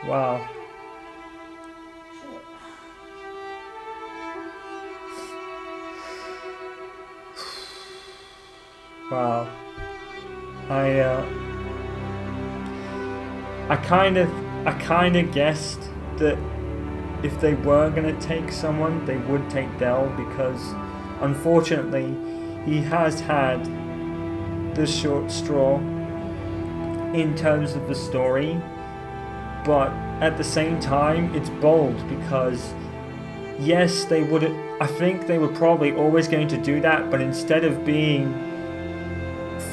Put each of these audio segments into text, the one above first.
Wow. Wow. I kind of guessed that if they were gonna take someone, they would take Dell because, unfortunately, he has had the short straw in terms of the story. But at the same time, it's bold because, yes, they would. I think they were probably always going to do that, but instead of being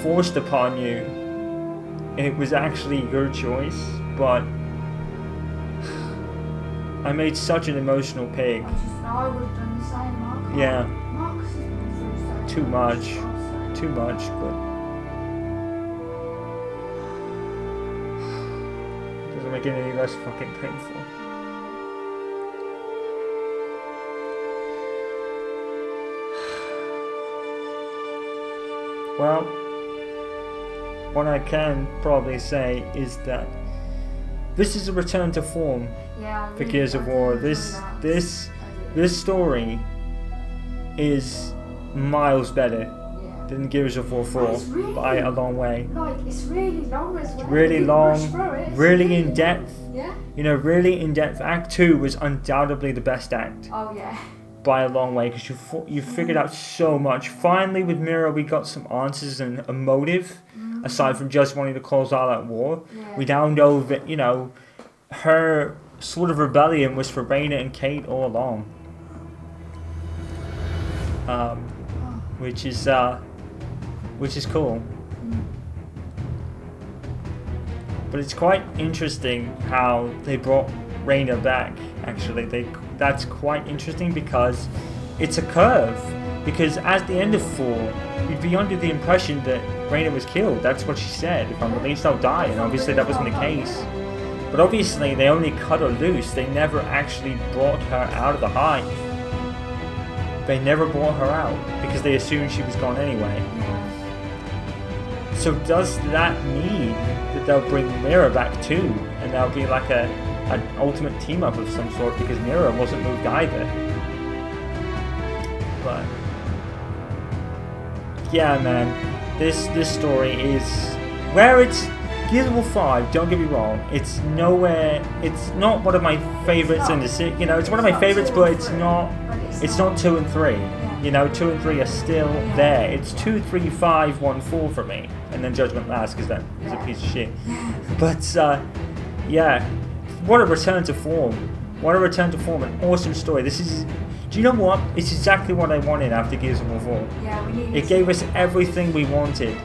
forced upon you, it was actually your choice. But I made such an emotional pig. I would have done the same, Mark. Yeah. Marcus has been through so Too much. so. Too much, but doesn't make it any less fucking painful. Well, what I can probably say is that this is a return to form for Gears of War. This story is miles better than Gears of War 4 by a long way. Like, it's really long as well. Really long, really in depth. Yeah. You know, really in depth. Act 2 was undoubtedly the best act. Oh yeah. By a long way, because you figured out so much. Finally, with Mira, we got some answers and a motive, aside from just wanting to cause all out war. Yeah. We now know that, you know, her sort of rebellion was for Raina and Kate all along. Which is cool. But it's quite interesting how they brought Raina back. Actually, that's quite interesting because it's a curve. Because at the end of 4, you'd be under the impression that Raina was killed. That's what she said. If I'm released, I'll die. And obviously that wasn't the case. But obviously they only cut her loose. They never actually brought her out of the hive. They never brought her out because they assumed she was gone anyway. So does that mean that they'll bring Mira back too? And there'll be like an ultimate team up of some sort because Mira wasn't moved either. But yeah, man, this story is where it's Gears of War 5. Don't get me wrong, it's nowhere. It's not one of my favorites in the city. You know, it's one of my favorites, but it's not 2 and 3. You know, 2 and 3 are still there. It's 2, 3, 5, 1, 4 for me, and then Judgment last because that is a piece of shit. But yeah, what a return to form! What a return to form! An awesome story. This is. Do you know what? It's exactly what I wanted after Gears of War 4. Yeah, we needed. It gave us everything we wanted,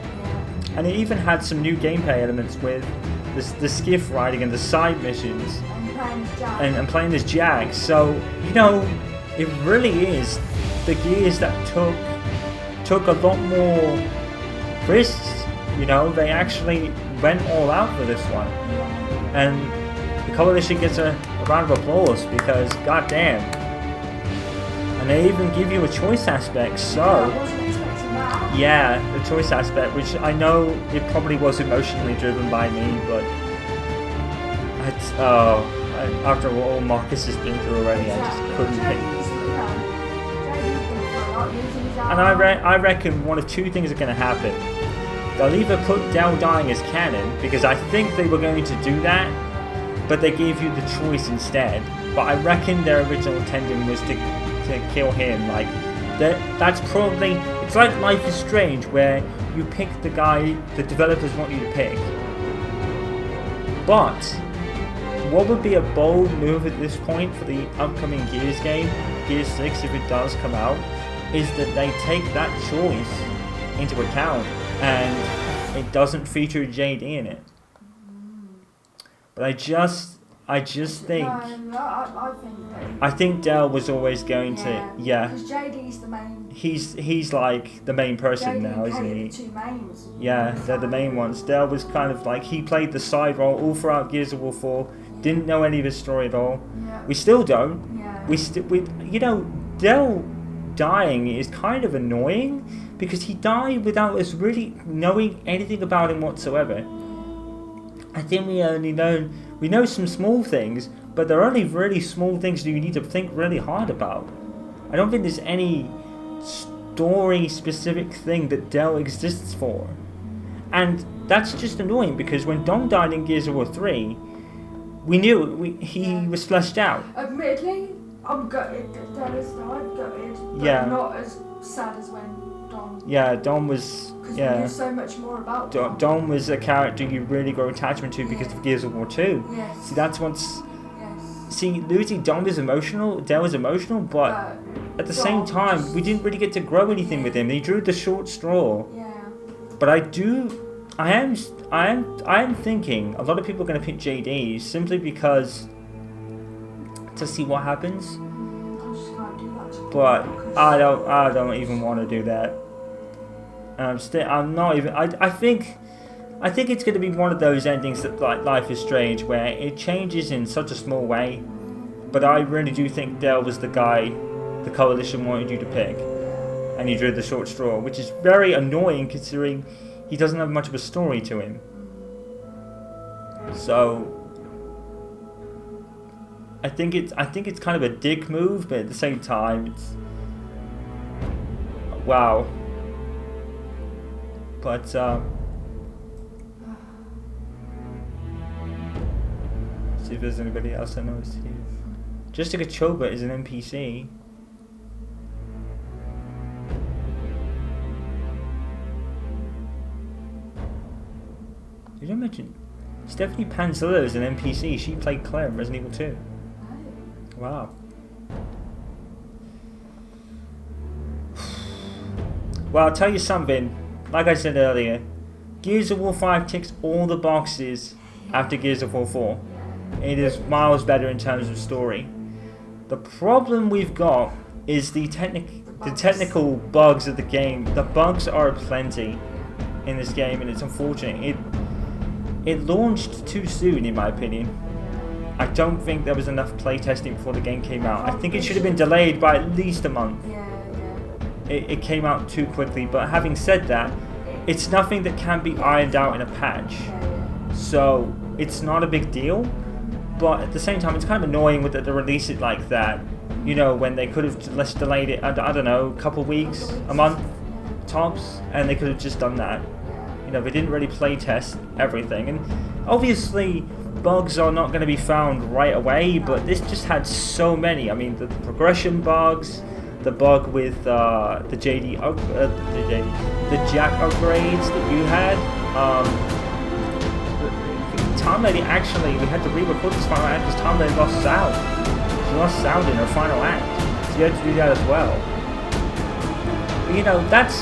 and it even had some new gameplay elements with the skiff riding and the side missions, and playing as Jag. So you know, it really is the Gears that took a lot more risks. You know, they actually went all out for this one, and the Coalition gets a round of applause because goddamn. And they even give you a choice aspect, so I wasn't expecting that. yeah, the choice aspect, which I know it probably was emotionally driven by me, but after all Marcus has been through already, I just couldn't pick. And I reckon one of two things are going to happen. They'll either put Dell dying as canon, because I think they were going to do that, but they gave you the choice instead. But I reckon their original intention was to kill him. Like that's probably, it's like Life is Strange, where you pick the guy the developers want you to pick. But what would be a bold move at this point for the upcoming Gears game, Gears 6, if it does come out, is that they take that choice into account and it doesn't feature JD in it. But I just think I think Dell was always going to because JD's the main. He's like the main person JD now, isn't he? The two mains. Yeah, they're the main ones. Dell was kind of like, he played the side role all throughout Gears of War 4. Didn't know any of his story at all. Yeah. We still don't. Yeah. We you know, Dell dying is kind of annoying because he died without us really knowing anything about him whatsoever. I think we only We know some small things, but they're only really small things that you need to think really hard about. I don't think there's any story-specific thing that Dell exists for. And that's just annoying, because when Dom died in Gears of War 3, we knew he was fleshed out. Admittedly, I'm gutted that Dallas died, gutted, but not as sad as when Dom. Yeah, Dom was. Because we knew so much more about Dom. Dom was a character you really grow attachment to because of Gears of War 2. Yes. See, that's what's. See, losing Dom is emotional, Dell is emotional, but at the same time, we didn't really get to grow anything with him. He drew the short straw. Yeah. But I am thinking a lot of people are going to pick JD simply because to see what happens. I just can't do that. But I don't even want to do that. I'm not even. I think it's going to be one of those endings that, like Life is Strange, where it changes in such a small way. But I really do think Dell was the guy the Coalition wanted you to pick, and he drew the short straw, which is very annoying considering he doesn't have much of a story to him. So I think it's kind of a dick move, but at the same time, it's wow. But see if there's anybody else I noticed here. Jessica Choba is an NPC. Did I mention Stephanie Panzilla is an NPC? She played Claire in Resident Evil 2. Oh. Wow. Well, I'll tell you something. Like I said earlier, Gears of War 5 ticks all the boxes after Gears of War 4. It is miles better in terms of story. The problem we've got is the technical bugs of the game. The bugs are plenty in this game, and it's unfortunate. It launched too soon, in my opinion. I don't think there was enough playtesting before the game came out. I think it should have been delayed by at least a month. It came out too quickly, but having said that, it's nothing that can be ironed out in a patch. So it's not a big deal, but at the same time, it's kind of annoying that they release it like that. You know, when they could have just delayed it, I don't know, a couple of weeks, a month, tops, and they could have just done that. You know, they didn't really play test everything, and obviously bugs are not going to be found right away, but this just had so many. I mean, the progression bugs, the bug with the jack upgrades that you had. TimeladyGames actually, we had to re-record this final act because TimeladyGames lost sound. She lost sound in her final act, so you had to do that as well. But you know, that's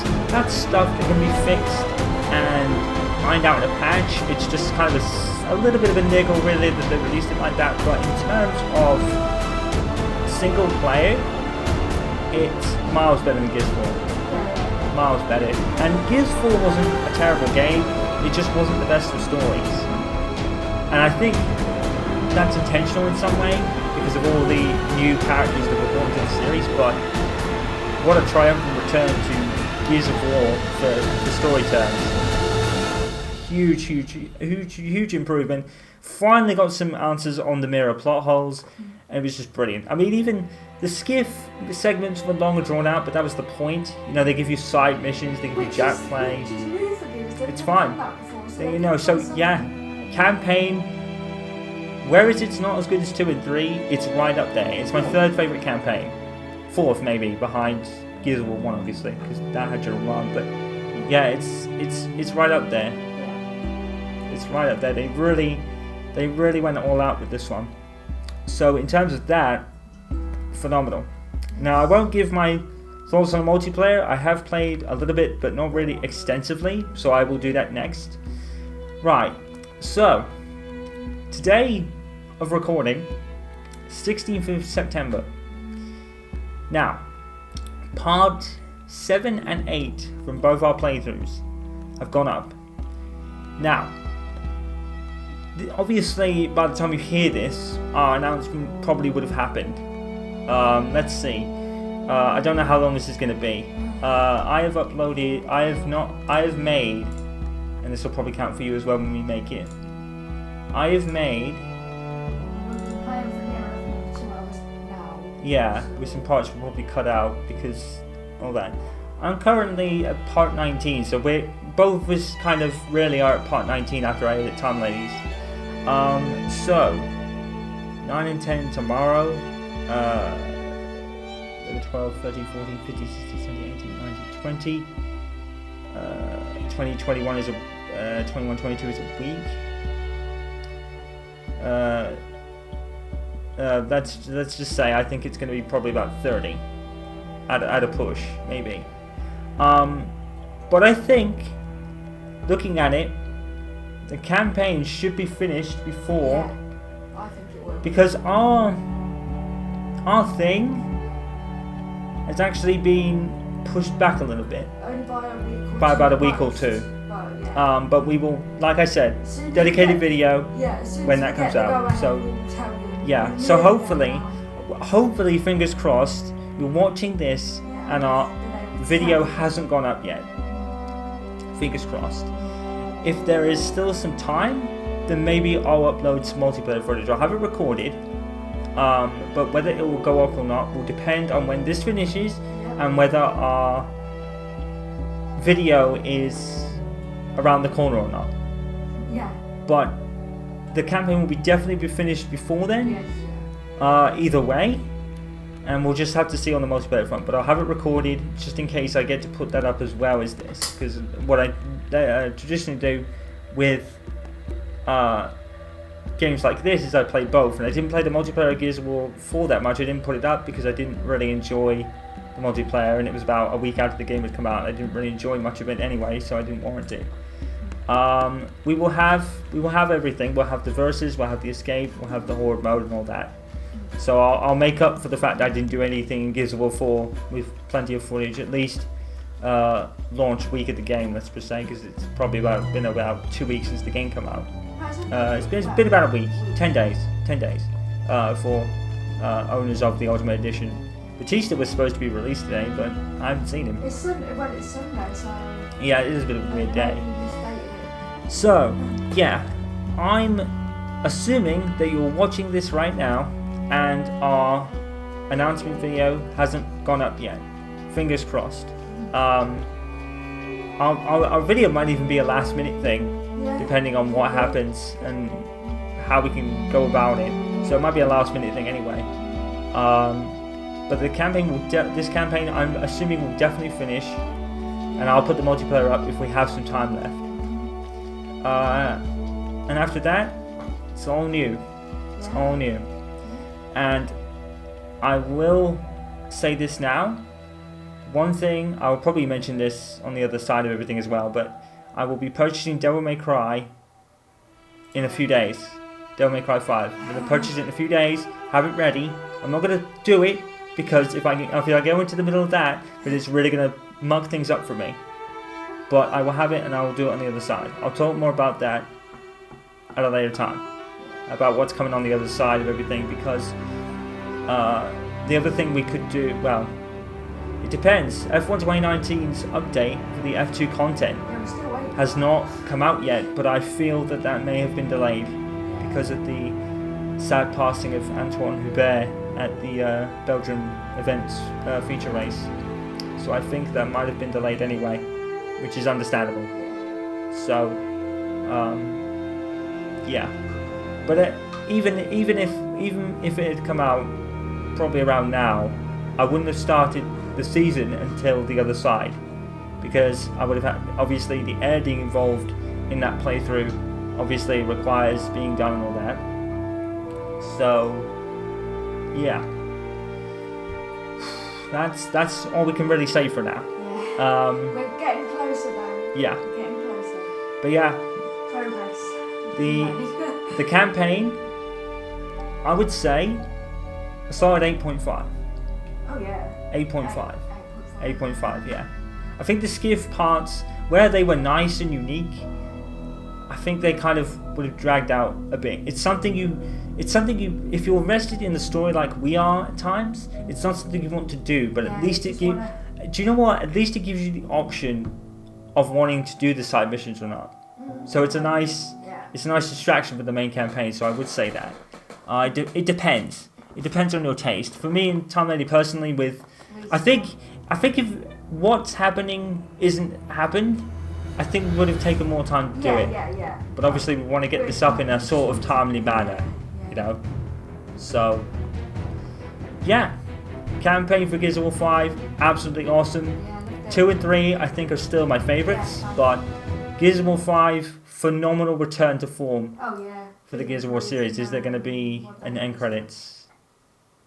stuff that can be fixed and ironed out in a patch. It's just kind of a little bit of a niggle, really, that they released it like that. But in terms of single player, it's miles better than Gears 4. Miles better. And Gears 4 wasn't a terrible game, it just wasn't the best of stories. And I think that's intentional in some way, because of all the new characters that were brought into the series, but what a triumphant return to Gears of War for the story terms. Huge improvement. Finally got some answers on the mirror plot holes, and it was just brilliant. I mean, even the skiff segments were longer drawn out, but that was the point. You know, they give you side missions, they give you jack play. It's fine. You know, so yeah, campaign. Whereas it's not as good as 2 and 3, it's right up there. It's my third favourite campaign. Fourth, maybe, behind Gears of War 1, obviously, because that had General Run. But yeah, it's right up there. It's right up there. They really went all out with this one. So in terms of that, phenomenal. Now I won't give my thoughts on the multiplayer. I have played a little bit, but not really extensively. So I will do that next. Right. So today of recording, 16th of September. Now, part 7 and 8 from both our playthroughs have gone up. Now, obviously, by the time you hear this, our announcement probably would have happened. Let's see. I don't know how long this is going to be. I have made, and this will probably count for you as well when we make it. I have made Yeah, with some parts we'll probably cut out because all that. I'm currently at part 19, so we're both of us kind of really are at part 19 after I edit Time Ladies. So 9 and 10 tomorrow. 12, 13, 14, 15, 16, 17, 18, 19, 20. 2021 is a 21, 22 is a week. Let's just say I think it's going to be probably about 30 at a push, maybe. But I think, looking at it, the campaign should be finished before. Yeah, I think it will. Because our thing has actually been pushed back a little bit. Only by a week or two. By about a week or two. But, yeah. But we will, like I said, dedicated video when that comes out. So yeah, so hopefully, fingers crossed, you're watching this and our video hasn't gone up yet. Fingers crossed. If there is still some time, then maybe I'll upload some multiplayer footage. I'll have it recorded, but whether it will go up or not will depend on when this finishes and whether our video is around the corner or not. Yeah. But the campaign will definitely be finished before then. Yes. Either way, and we'll just have to see on the multiplayer front. But I'll have it recorded just in case I get to put that up as well as this, because what I traditionally do with games like this is I play both, and I didn't play the multiplayer Gears of War 4 that much. I didn't put it up because I didn't really enjoy the multiplayer, and it was about a week after the game had come out. I didn't really enjoy much of it anyway, so I didn't warrant it. We will have everything. We'll have the verses, we'll have the escape, we'll have the horde mode and all that. So I'll make up for the fact that I didn't do anything in Gears of War 4 with plenty of footage, at least launch week of the game, let's just say, because it's probably been about 2 weeks since the game came out. It's been about a week, 10 days for owners of the Ultimate Edition. Batista was supposed to be released today, but I haven't seen him. It's Sunday, so... Yeah, it is a bit of a weird day. So, yeah, I'm assuming that you're watching this right now and our announcement video hasn't gone up yet. Fingers crossed. Our video might even be a last minute thing, depending on what happens and how we can go about it. So it might be a last minute thing anyway. But the campaign this campaign I'm assuming will definitely finish, and I'll put the multiplayer up if we have some time left. And after that, it's all new. It's all new. And I will say this now. One thing, I will probably mention this on the other side of everything as well, but I will be purchasing Devil May Cry in a few days. Devil May Cry 5. I'm going to purchase it in a few days, have it ready. I'm not going to do it because if I go into the middle of that, then it's really going to mug things up for me. But I will have it and I will do it on the other side. I'll talk more about that at a later time, about what's coming on the other side of everything, because the other thing we could do, well, it depends. F1 2019's update for the F2 content has not come out yet, but I feel that may have been delayed because of the sad passing of Antoine Hubert at the Belgian events feature race. So I think that might have been delayed anyway, which is understandable. So, yeah. But even if it had come out probably around now, I wouldn't have started the season until the other side, because I would have had, obviously the editing involved in that playthrough obviously requires being done and all that. So yeah, that's all we can really say for now. Yeah. We're getting closer though. Yeah. We're getting closer. But yeah, Progress. the campaign, I would say a solid 8.5. Oh yeah. 8.5. 8.5, yeah. I think the skiff parts, where they were nice and unique, I think they kind of would have dragged out a bit. It's something you, if you're invested in the story like we are at times, it's not something you want to do, but at least it gives, do you know what? At least it gives you the option of wanting to do the side missions or not. So it's a nice distraction for the main campaign, so I would say that. It depends. it depends on your taste. For me and Tom Lady personally, I think if what's happening isn't happened, I think we would have taken more time to do it. Yeah. But obviously we want to get this up in a sort of timely manner, you know. So yeah, campaign for Gears of War 5, absolutely awesome. 2 and 3 I think are still my favourites, but Gears of War 5, phenomenal return to form for the Gears of War series. Is there going to be an end credits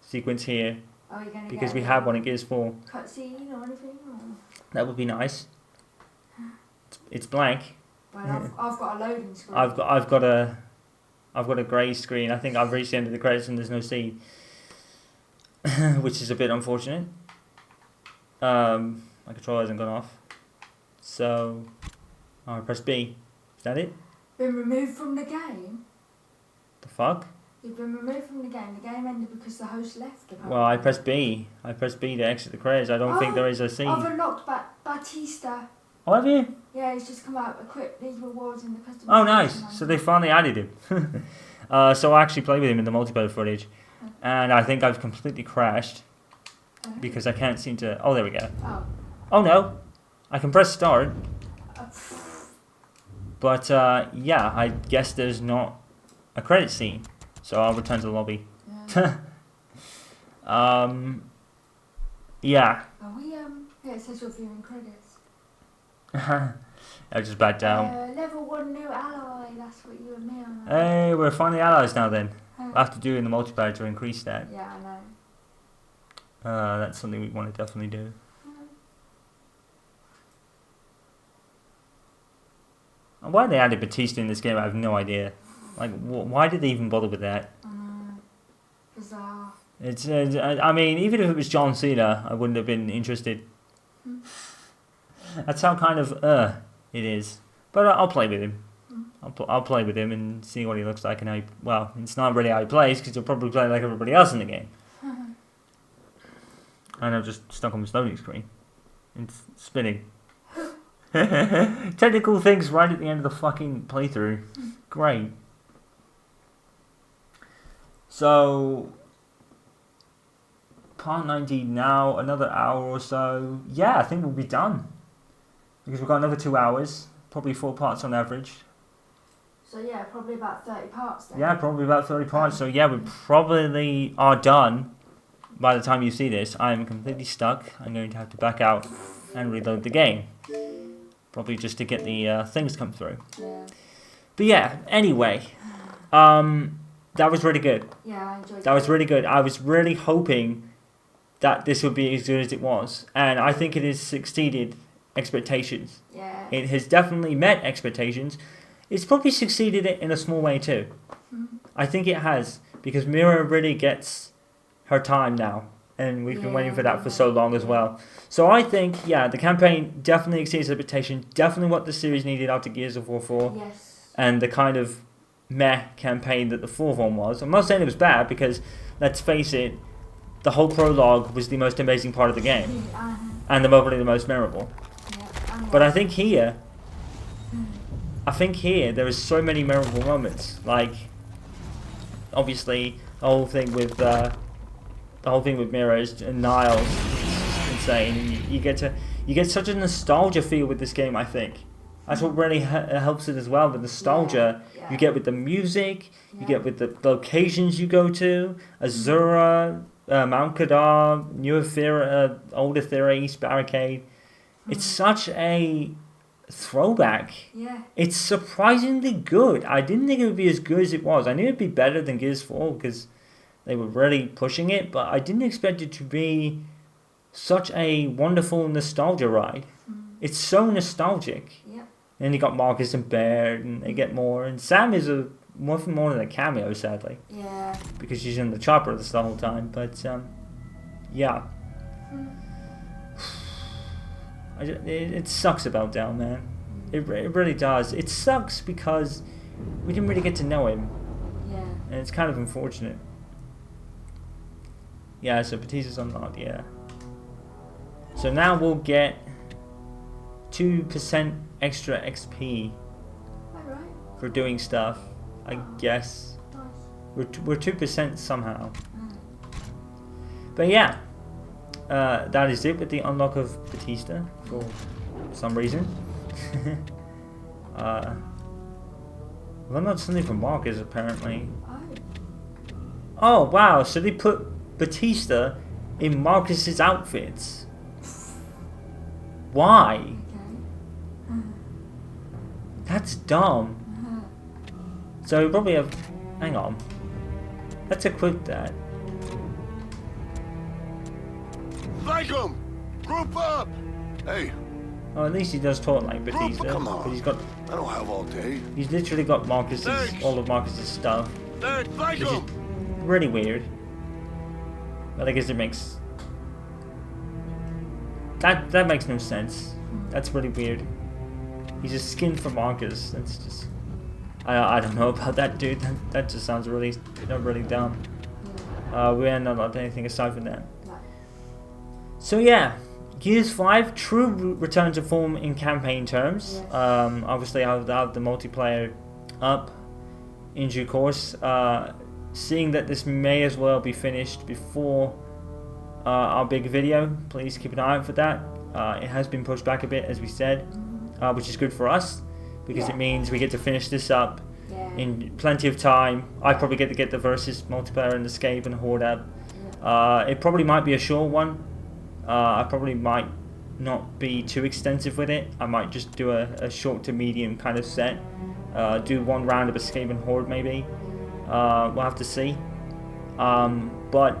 sequence here? Because we have one in Gears 4. Cutscene or anything? That would be nice. It's blank. Well, I've got a loading screen. I've got a grey screen. I think I've reached the end of the credits and there's no scene, which is a bit unfortunate. My controller hasn't gone off, so I press B. Is that it? Been removed from the game. The fuck? You've been removed from the game. The game ended because the host left. Apparently. Well, I pressed B. I pressed B to exit the credits. I don't think there is a scene. I've unlocked Batista. Oh, have you? Yeah, he's just come out. Equip these rewards in the custom. Oh, nice. So they finally added him. So I actually played with him in the multiplayer footage, and I think I've completely crashed because I can't seem to. Oh, there we go. Oh no, I can press start. But yeah, I guess there's not a credit scene, so I'll return to the lobby. Yeah. Are we yeah, it says you're viewing credits. I just backed down. Level 1 new ally, that's what you and me on. Hey, we're finally allies now then. We'll have to do it in the multiplayer to increase that. Yeah, I know. That's something we want to definitely do. And why they added Batista in this game, I have no idea. Like, why did they even bother with that? Bizarre. It's. I mean, even if it was John Cena, I wouldn't have been interested. That's how kind of it is. But I'll play with him. I'll play with him and see what he looks like and how. Well, it's not really how he plays because he'll probably play like everybody else in the game. And I'm just stuck on the loading screen. It's spinning. Technical things right at the end of the fucking playthrough. Great. So, part 19 now, another hour or so. Yeah, I think we'll be done. Because we've got another 2 hours, probably 4 parts on average. So yeah, probably about 30 parts then. Yeah, probably about 30 parts. So yeah, we probably are done by the time you see this. I'm completely stuck. I'm going to have to back out and reload the game. Probably just to get the things to come through. Yeah. But yeah, anyway. That was really good. Yeah, I enjoyed it. That was really good. I was really hoping that this would be as good as it was. And I think it has exceeded expectations. Yeah. It has definitely met expectations. It's probably succeeded in a small way too. I think it has. Because Mira really gets her time now. And we've been waiting for that for so long as well. So I think, yeah, the campaign definitely exceeds expectations. Definitely what the series needed after Gears of War 4. Yes. And the kind of meh campaign that the fourth one was. I'm not saying it was bad because, let's face it, the whole prologue was the most amazing part of the game. And probably the most memorable. Yeah, but I think here there is so many memorable moments. Like, obviously, the whole thing with Miros and Niles is insane. You get such a nostalgia feel with this game. I think that's what really helps it as well. The nostalgia you get with the music, you get with the locations you go to, Azura, Mount Kadar, New Aethera, Old Aethera, East Barricade. It's such a throwback. Yeah. It's surprisingly good. I didn't think it would be as good as it was. I knew it'd be better than Gears 4 because they were really pushing it, but I didn't expect it to be such a wonderful nostalgia ride. It's so nostalgic. Yeah. And you got Marcus and Baird, and they get more. And Sam is nothing more than a cameo, sadly. Yeah. Because she's in the chopper the whole time. But yeah. It sucks about Dell, man. It really does. It sucks because we didn't really get to know him. Yeah. And it's kind of unfortunate. Yeah, so Batista's unlocked, yeah. So now we'll get 2% extra XP Alright. for doing stuff, I guess. Nice. We're 2% somehow. But yeah, that is it with the unlock of Batista for some reason. Well, not something for Marcus apparently. Oh wow! So they put Batista in Marcus's outfits. Why? That's dumb. So we probably have. Hang on. Let's equip that. Thank him! Group up! Hey. Oh, at least he does talk like Batista. Come on. But he's got. I don't have all day. He's literally got Marcus's, Thanks. all of Marcus's stuff. Thank Which is him! really weird. But I guess it makes. That makes no sense. That's really weird. He's a skin for Marcus. That's just. I don't know about that, dude. That just sounds really dumb. We are not anything aside from that. So yeah, Gears 5 true return to form in campaign terms. Obviously, I'll have the multiplayer up in due course. Seeing that this may as well be finished before our big video, please keep an eye out for that. It has been pushed back a bit, as we said, which is good for us because it means we get to finish this up in plenty of time. I probably get to get the Versus multiplayer and Escape and Horde up. It probably might be a short one. I probably might not be too extensive with it. I might just do a short to medium kind of set. Do one round of Escape and Horde maybe. We'll have to see. But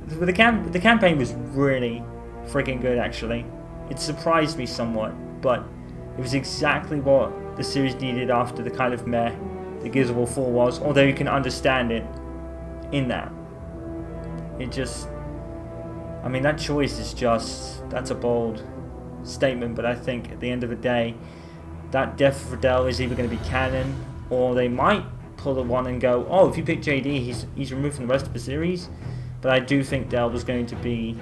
the campaign was really freaking good actually. It surprised me somewhat, but it was exactly what the series needed after the kind of meh the Gears of War 4 was, although you can understand it in that. It just, I mean, that choice is just, that's a bold statement, but I think at the end of the day, that death for Dell is either going to be canon, or they might pull the one and go, oh, if you pick JD, he's removed from the rest of the series. But I do think Dell was going to be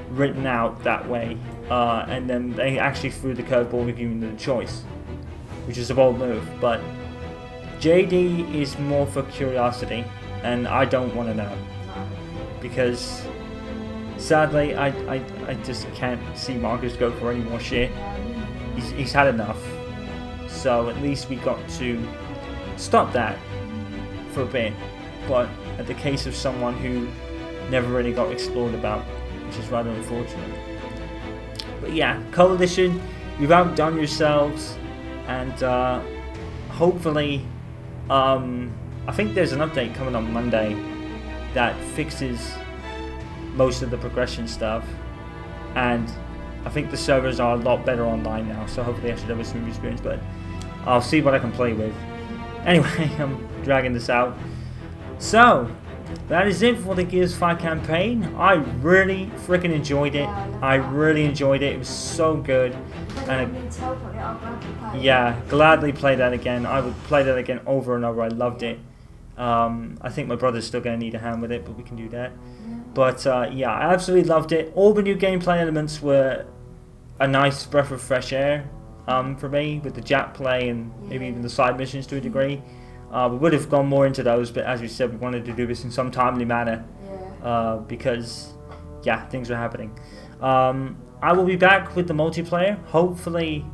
written out that way, and then they actually threw the curveball with giving the choice, which is a bold move. But JD is more for curiosity, and I don't want to know, because sadly I just can't see Marcus go for any more shit. He's had enough, so at least we got to stop that for a bit. But at the case of someone who never really got explored about, which is rather unfortunate. But yeah, Coalition, you've outdone yourselves, and hopefully, I think there's an update coming on Monday that fixes most of the progression stuff, and I think the servers are a lot better online now, so hopefully I should have a smooth experience, but I'll see what I can play with. Anyway, I'm dragging this out. So, that is it for the Gears 5 campaign. I really freaking enjoyed it. I really enjoyed it. It was so good. And yeah, gladly play that again. I would play that again over and over. I loved it. I think my brother's still going to need a hand with it, but we can do that. But yeah, I absolutely loved it. All the new gameplay elements were a nice breath of fresh air for me, with the Jap play and maybe even the side missions to a degree. We would have gone more into those, but as we said, we wanted to do this in some timely manner, because yeah, things were happening. I will be back with the multiplayer, hopefully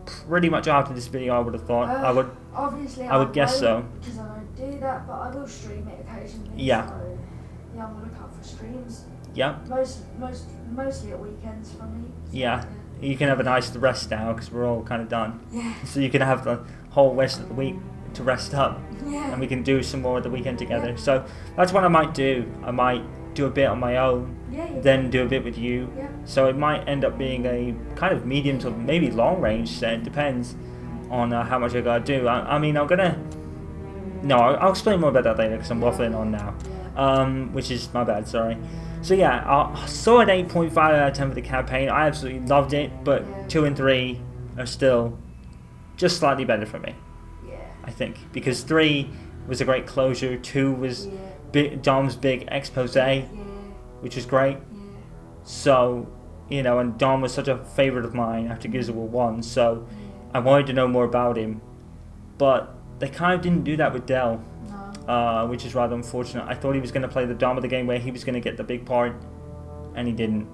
pretty much after this video. I would have thought. I would guess so. Because I don't do that, but I will stream it occasionally. Yeah. So, yeah, I'm gonna look out for streams. Yeah. Mostly at weekends for me. So, yeah. You can have a nice rest now because we're all kind of done. Yeah. So you can have the whole rest of the week to rest up, and we can do some more at the weekend together. So that's what I might do. I might do a bit on my own, then do a bit with you. So it might end up being a kind of medium to maybe long range set. Depends on how much I gotta do. I mean, I'm gonna. No, I'll explain more about that later because I'm waffling on now, which is my bad. Sorry. So yeah, I saw an 8.5 out of 10 for the campaign. I absolutely loved it, but 2 and 3 are still just slightly better for me. I think, because 3 was a great closure, 2 was Dom's big expose, which was great. So, you know, and Dom was such a favourite of mine after Gears of War 1, so I wanted to know more about him. But they kind of didn't do that with Dell. which is rather unfortunate. I thought he was going to play the dom of the game where he was going to get the big part, and he didn't,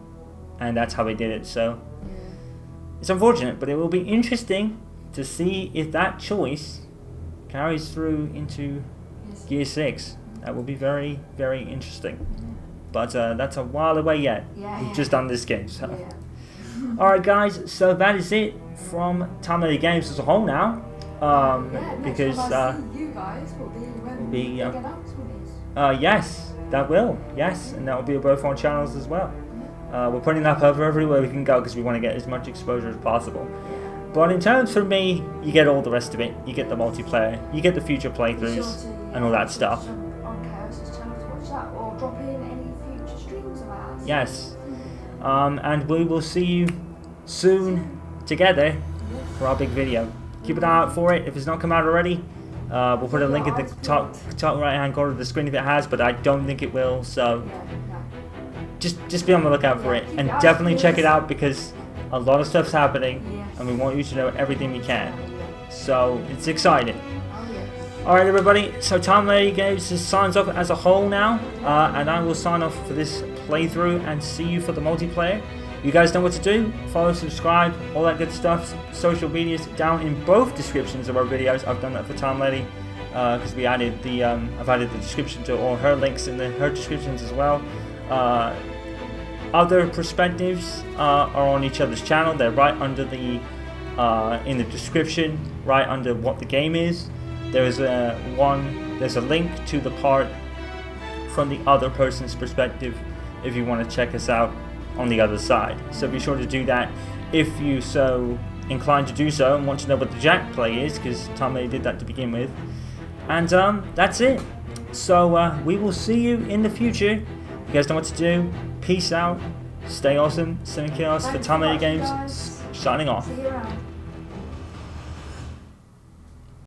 and that's how he did it. So it's unfortunate, but it will be interesting to see if that choice carries through into Gear 6. That will be very, very interesting. But that's a while away yet. We've just done this game. So. Alright guys, so that is it from TimeladyGames as a whole now. Because you guys will be yes, that will. Yes, and that will be both on channels as well. We're putting that up everywhere we can go because we want to get as much exposure as possible. But in terms for me, you get all the rest of it. You get the multiplayer, you get the future playthroughs, and all that stuff. Or drop in any future streams of ours. Yes. And we will see you soon together for our big video. Keep an eye out for it. If it's not come out already, we'll put a link at the top right hand corner of the screen if it has, but I don't think it will, so just be on the lookout for it. And definitely check it out because a lot of stuff's happening and we want you to know everything we can. So it's exciting. Alright everybody, so TimeladyGames signs off as a whole now, and I will sign off for this playthrough and see you for the multiplayer. You guys know what to do. Follow, subscribe, all that good stuff. Social medias down in both descriptions of our videos. I've done that for Timelady because we added the I've added the description to all her links in her descriptions as well. Other perspectives are on each other's channel. They're right under the in the description, right under what the game is. There's a link to the part from the other person's perspective if you want to check us out on the other side. So be sure to do that if you so inclined to do so and want to know what the Jack play is, because Timelady did that to begin with. And that's it. So we will see you in the future. You guys know what to do. Peace out. Stay awesome. Send chaos for TimeladyGames. Signing off. See you around.